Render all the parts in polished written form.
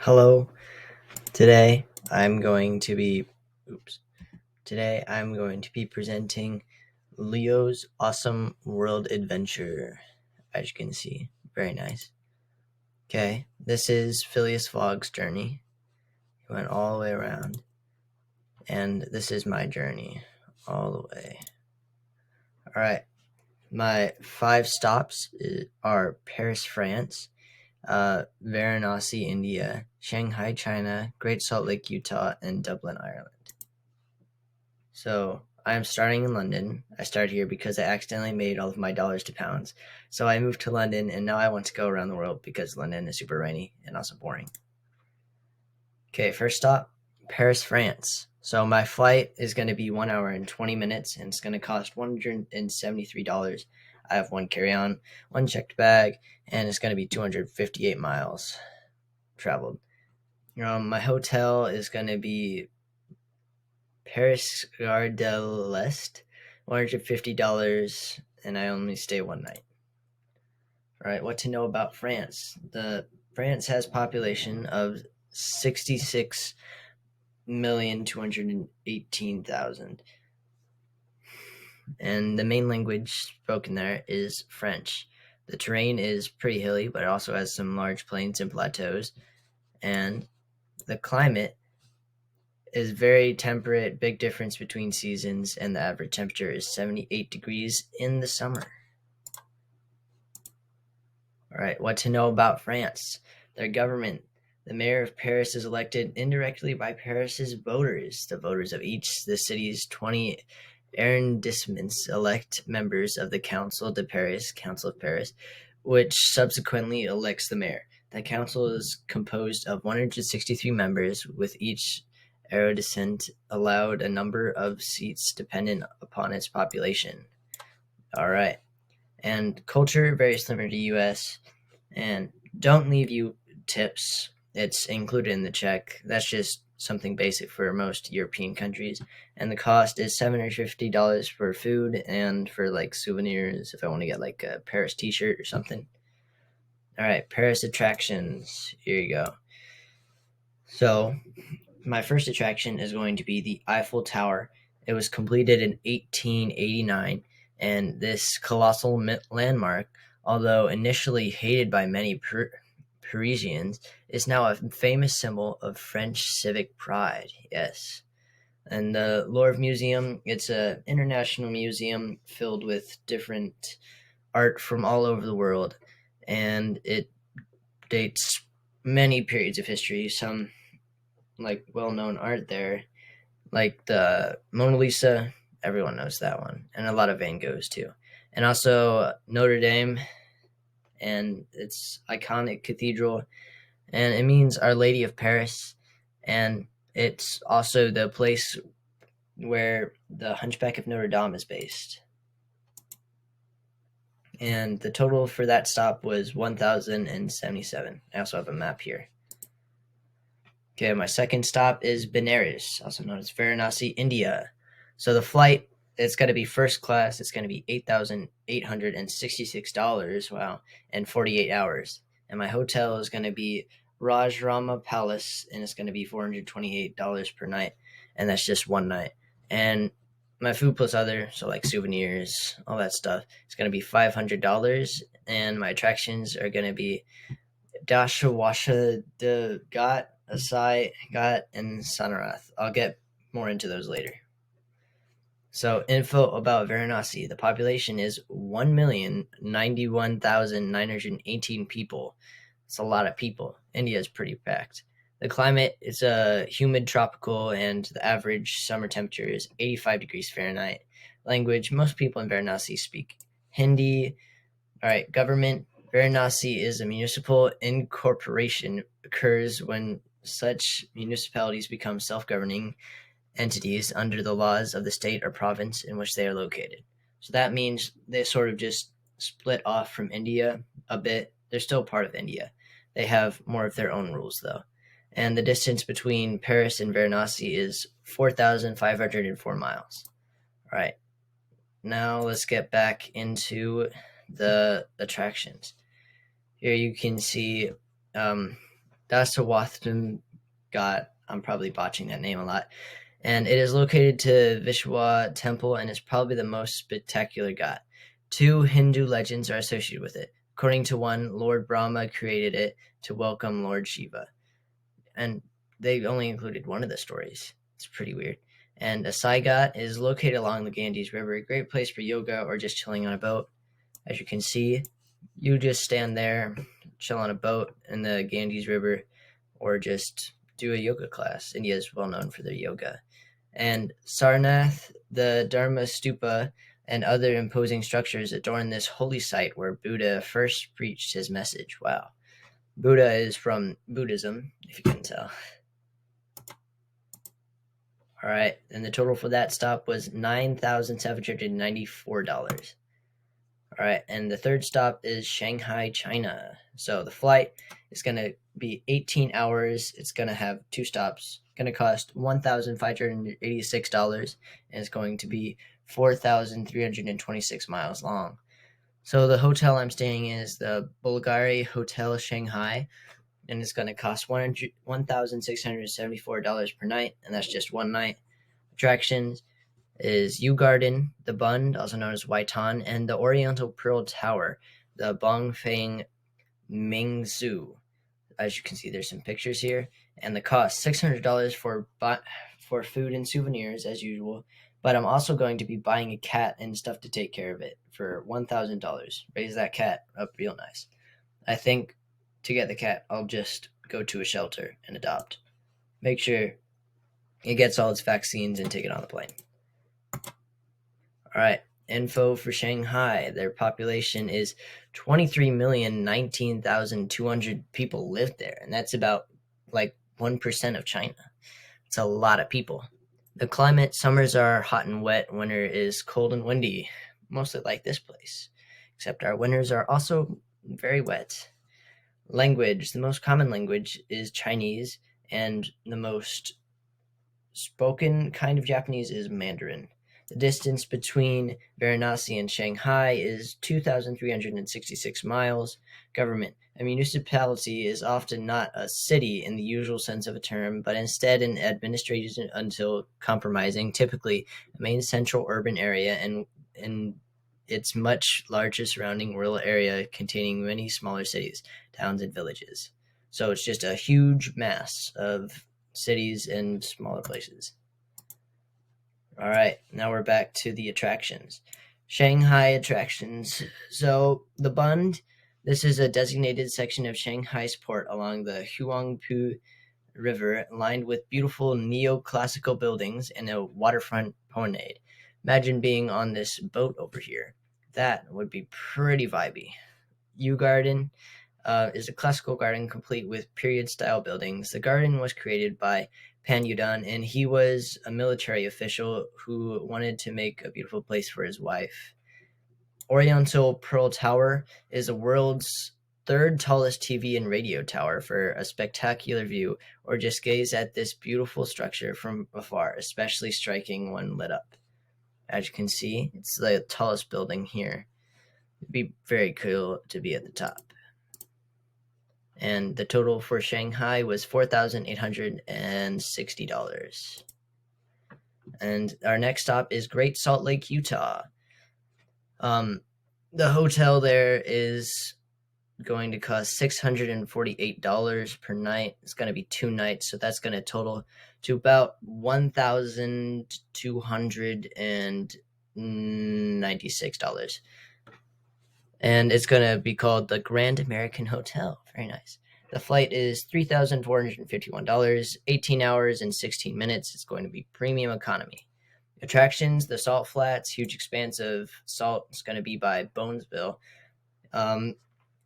Hello. Today I'm going to be Today I'm going to be presenting Leo's Awesome World Adventure. As you can see, very nice. Okay, this is Phileas Fogg's journey. He went all the way around, and this is my journey all the way. All right, my 5 stops are Paris, France, Varanasi, India, Shanghai, China, Great Salt Lake, Utah, and Dublin, Ireland. So I'm starting in London. I started here because I accidentally made all of my dollars to pounds. So I moved to London, and now I want to go around the world because London is super rainy and also boring. Okay, first stop, Paris, France. So my flight is going to be 1 hour and 20 minutes, and it's going to cost $173. I have 1 carry-on, 1 checked bag, and it's going to be 258 miles traveled. My hotel is going to be Paris Gare de l'Est, $150, and I only stay 1 night. All right, what to know about France? France has population of 66,218,000, and the main language spoken there is French. The terrain is pretty hilly, but it also has some large plains and plateaus, and the climate is very temperate, big difference between seasons, and the average temperature is 78 degrees in the summer. All right, what to know about France? Their government. The mayor of Paris is elected indirectly by Paris's voters. The voters of each the city's 20 arrondissements elect members of the Council de Paris, Council of Paris, which subsequently elects the mayor. The council is composed of 163 members, with each arrondissement allowed a number of seats dependent upon its population. All right. And culture, very similar to US. And don't leave you tips. It's included in the check. That's just something basic for most European countries. And the cost is $750 for food and for like souvenirs if I want to get like a Paris t-shirt or something. All right, Paris attractions. Here you go. So my first attraction is going to be the Eiffel Tower. It was completed in 1889, and this colossal landmark, although initially hated by many Parisians, is now a famous symbol of French civic pride. Yes. And the Louvre Museum, it's an international museum filled with different art from all over the world, and it dates many periods of history, some like well-known art there, like the Mona Lisa. Everyone knows that one, and a lot of Van Goghs too, and also Notre Dame and its iconic cathedral, and it means Our Lady of Paris, and it's also the place where the Hunchback of Notre Dame is based. And the total for that stop was 1,077. I also have a map here. Okay, my second stop is Benares, also known as Varanasi, India. So the flight, it's going to be first class. It's going to be $8,866, wow, and 48 hours. And my hotel is going to be Raj Rama Palace, and it's going to be $428 per night, and that's just 1 night. And my food plus other, so like souvenirs, all that stuff, it's going to be $500, and my attractions are going to be Dashawasha de Ghat, Asai, Ghat, and Sanarath. I'll get more into those later. So, info about Varanasi. The population is 1,091,918 people. It's a lot of people. India is pretty packed. The climate is humid tropical, and the average summer temperature is 85 degrees Fahrenheit. Language, most people in Varanasi speak Hindi. All right, government. Varanasi is a municipal incorporation. Occurs when such municipalities become self-governing entities under the laws of the state or province in which they are located. So that means they sort of just split off from India a bit. They're still part of India. They have more of their own rules, though. And the distance between Paris and Varanasi is 4,504 miles. All right, now let's get back into the attractions. Here you can see Dasawattham Ghat. I'm probably botching that name a lot. And it is located to Vishwa Temple and is probably the most spectacular ghat. Two Hindu legends are associated with it. According to one, Lord Brahma created it to welcome Lord Shiva. And they only included one of the stories. It's pretty weird. And a Sai Ghat is located along the Ganges River, a great place for yoga or just chilling on a boat. As you can see, you just stand there, chill on a boat in the Ganges River, or just do a yoga class. India is well known for their yoga. And Sarnath, the Dharma Stupa, and other imposing structures adorn this holy site where Buddha first preached his message. Wow. Buddha is from Buddhism, if you couldn't tell. All right, and the total for that stop was $9,794. All right, and the third stop is Shanghai, China. So the flight is going to be 18 hours. It's going to have two stops. It's going to cost $1,586, and it's going to be 4,326 miles long. So the hotel I'm staying in is the Bulgari Hotel Shanghai, and it's going to cost $1,674 per night, and that's just one night. Attractions is Yew Garden, the Bund, also known as Waitan, and the Oriental Pearl Tower, the Bongfang Mingzu. As you can see, there's some pictures here, and the cost $600 for food and souvenirs as usual. But I'm also going to be buying a cat and stuff to take care of it for $1,000. Raise that cat up real nice. I think to get the cat, I'll just go to a shelter and adopt. Make sure it gets all its vaccines and take it on the plane. All right, info for Shanghai. Their population is 23,019,200 people live there, and that's about like 1% of China. It's a lot of people. The climate, summers are hot and wet, winter is cold and windy, mostly like this place, except our winters are also very wet. Language, the most common language is Chinese, and the most spoken kind of Japanese is Mandarin. The distance between Varanasi and Shanghai is 2,366 miles. Government. A municipality is often not a city in the usual sense of a term, but instead an administration until compromising, typically a main central urban area and its much larger surrounding rural area containing many smaller cities, towns, and villages. So it's just a huge mass of cities and smaller places. All right, now we're back to the attractions. Shanghai attractions. So the Bund, this is a designated section of Shanghai's port along the Huangpu River, lined with beautiful neoclassical buildings and a waterfront promenade. Imagine being on this boat over here. That would be pretty vibey. Yew Garden is a classical garden complete with period-style buildings. The garden was created by Pan Yudan, and he was a military official who wanted to make a beautiful place for his wife. Oriental Pearl Tower is the world's third tallest TV and radio tower for a spectacular view, or just gaze at this beautiful structure from afar, especially striking when lit up. As you can see, it's the tallest building here. It'd be very cool to be at the top. And the total for Shanghai was $4,860. And our next stop is Great Salt Lake, Utah. The hotel there is going to cost $648 per night. It's going to be 2 nights, so that's going to total to about $1,296. And it's going to be called the Grand American Hotel. Very nice. The flight is $3,451, 18 hours and 16 minutes. It's going to be premium economy. Attractions, the Salt Flats, huge expanse of salt. It's going to be by Bonesville.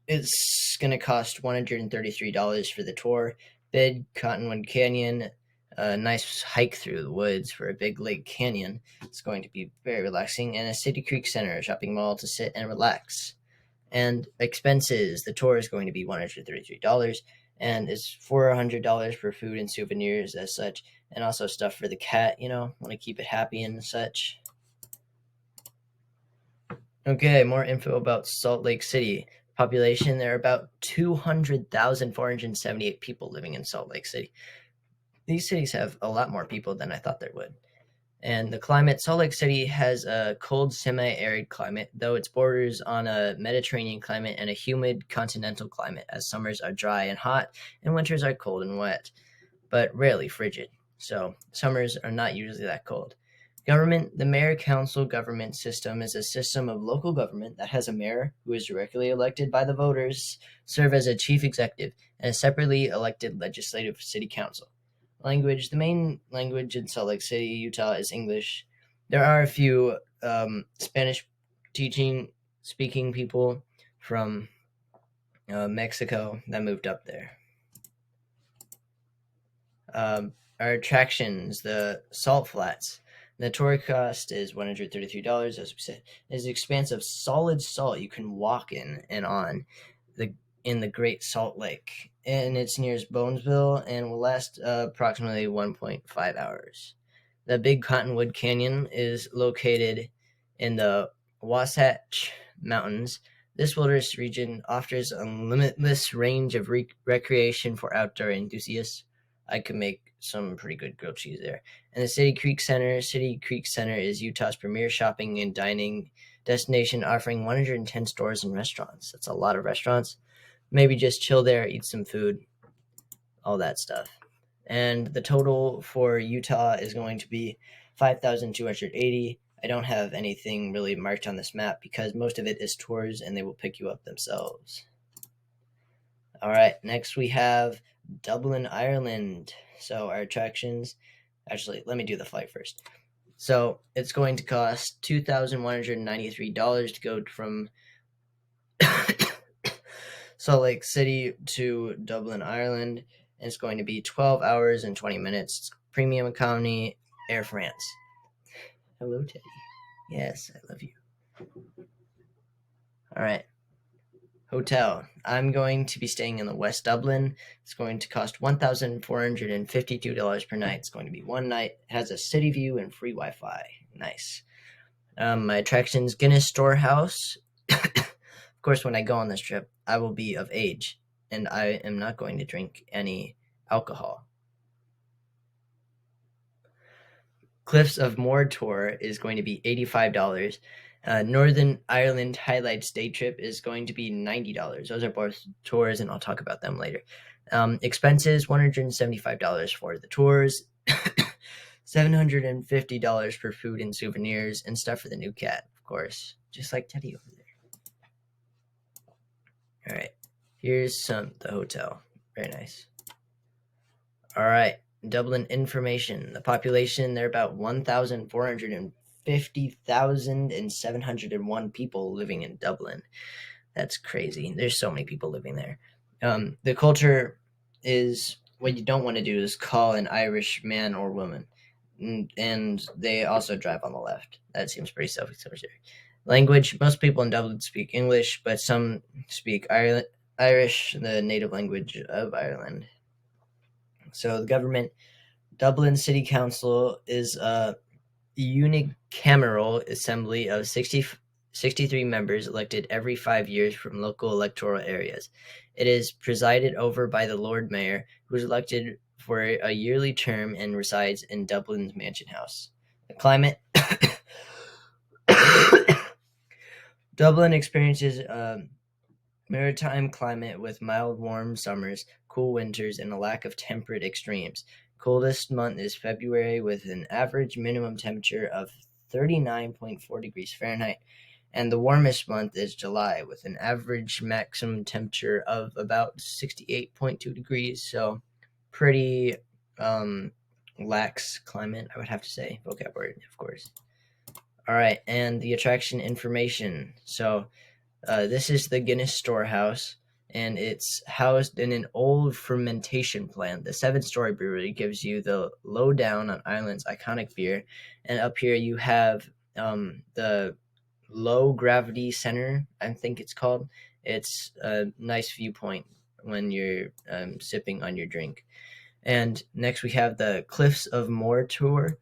It's going to cost $133 for the tour. Big Cottonwood Canyon, a nice hike through the woods for a big lake canyon. It's going to be very relaxing. And a City Creek Center, a shopping mall to sit and relax. And expenses, the tour is going to be $133, and it's $400 for food and souvenirs as such, and also stuff for the cat, want to keep it happy and such. Okay, more info about Salt Lake City. Population, there are about 200,478 people living in Salt Lake City. These cities have a lot more people than I thought there would. And the climate, Salt Lake City has a cold, semi-arid climate, though it borders on a Mediterranean climate and a humid continental climate, as summers are dry and hot and winters are cold and wet, but rarely frigid. So summers are not usually that cold. Government, the mayor-council government system is a system of local government that has a mayor who is directly elected by the voters, serve as a chief executive, and a separately elected legislative city council. Language, the main language in Salt Lake City, Utah, is English. There are a few Spanish speaking people from Mexico that moved up there. Our attractions, the Salt Flats. The tour cost is $133, as we said. It is an expanse of solid salt you can walk in and on in the Great Salt Lake. And it's nearest Bonesville and will last approximately 1.5 hours. The Big Cottonwood Canyon is located in the Wasatch Mountains. This wilderness region offers a limitless range of recreation for outdoor enthusiasts. I could make some pretty good grilled cheese there. And the City Creek Center is Utah's premier shopping and dining destination, offering 110 stores and restaurants. That's a lot of restaurants. Maybe just chill there, eat some food, all that stuff. And the total for Utah is going to be 5,280. I don't have anything really marked on this map because most of it is tours and they will pick you up themselves. All right, next we have Dublin, Ireland. So our attractions, actually, let me do the flight first. So it's going to cost $2,193 to go from Salt Lake City to Dublin, Ireland. And it's going to be 12 hours and 20 minutes. It's premium economy, Air France. Hello, Teddy. Yes, I love you. All right. Hotel. I'm going to be staying in the West Dublin. It's going to cost $1,452 per night. It's going to be one night. It has a city view and free Wi-Fi. Nice. My attractions, Guinness Storehouse. Of course, when I go on this trip, I will be of age, and I am not going to drink any alcohol. Cliffs of Moher tour is going to be $85. Northern Ireland Highlights day trip is going to be $90. Those are both tours, and I'll talk about them later. Expenses, $175 for the tours, $750 for food and souvenirs, and stuff for the new cat, of course, just like Teddy over there. All right, here's the hotel. Very nice. All right, Dublin information. The population, there are about 1,450,701 people living in Dublin. That's crazy. There's so many people living there. The culture is, what you don't want to do is call an Irish man or woman. And they also drive on the left. That seems pretty self-explanatory. Language, most people in Dublin speak English, but some speak Irish, the native language of Ireland. So the government, Dublin City Council is a unicameral assembly of 63 members elected every 5 years from local electoral areas. It is presided over by the Lord Mayor, who is elected for a yearly term and resides in Dublin's Mansion House. The climate, Dublin experiences a maritime climate with mild, warm summers, cool winters, and a lack of temperate extremes. Coldest month is February with an average minimum temperature of 39.4 degrees Fahrenheit, and the warmest month is July with an average maximum temperature of about 68.2 degrees. So pretty lax climate, I would have to say. Vocab word, of course. All right, and the attraction information. So this is the Guinness Storehouse, and it's housed in an old fermentation plant. The 7-story brewery gives you the lowdown on Ireland's iconic beer, and up here you have the low gravity center, I think it's called. It's a nice viewpoint when you're sipping on your drink. And next we have the Cliffs of Moher tour.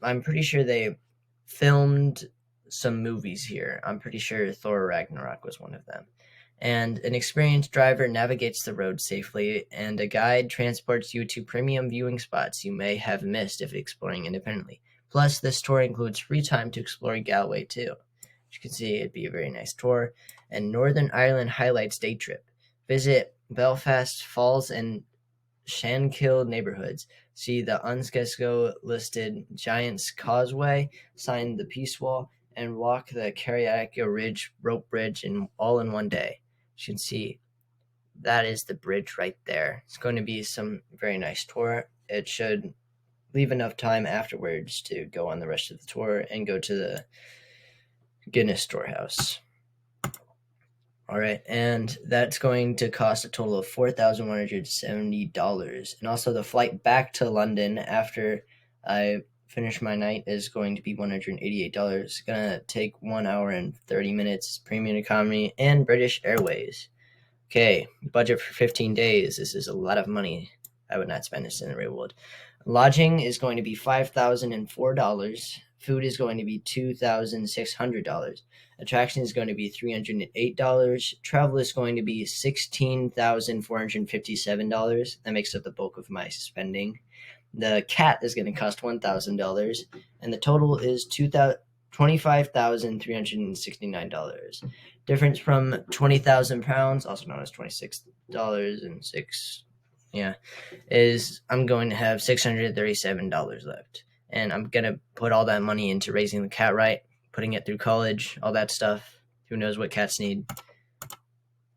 I'm pretty sure they filmed some movies here. I'm pretty sure Thor Ragnarok was one of them. And an experienced driver navigates the road safely, and a guide transports you to premium viewing spots you may have missed if exploring independently. Plus, this tour includes free time to explore Galway too. As you can see, it'd be a very nice tour. And Northern Ireland Highlights Day Trip. Visit Belfast Falls and Shankill neighborhoods. See the UNESCO listed Giant's Causeway, sign the Peace Wall, and walk the Carriacou Ridge rope bridge all in one day. As you can see, that is the bridge right there. It's going to be some very nice tour. It should leave enough time afterwards to go on the rest of the tour and go to the Guinness Storehouse. All right, and that's going to cost a total of $4,170. And also the flight back to London after I finish my night is going to be $188. It's gonna take 1 hour and 30 minutes, premium economy, and British Airways. Okay, budget for 15 days. This is a lot of money. I would not spend this in the real world. Lodging is going to be $5,004. Food is going to be $2,600. Attraction is going to be $308. Travel is going to be $16,457. That makes up the bulk of my spending. The cat is going to cost $1,000, and the total is $25,369. Difference from 20,000 pounds, also known as $26.06, is I'm going to have $637 left. And I'm going to put all that money into raising the cat right, putting it through college, all that stuff. Who knows what cats need?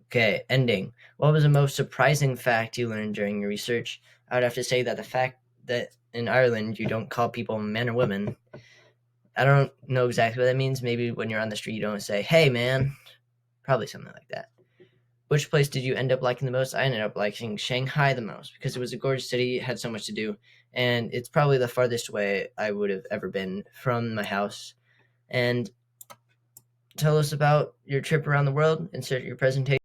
Okay, ending. What was the most surprising fact you learned during your research? I would have to say that the fact that in Ireland you don't call people man or woman. I don't know exactly what that means. Maybe when you're on the street you don't say, hey man. Probably something like that. Which place did you end up liking the most? I ended up liking Shanghai the most because it was a gorgeous city, had so much to do, and it's probably the farthest away I would have ever been from my house. And tell us about your trip around the world. Insert your presentation.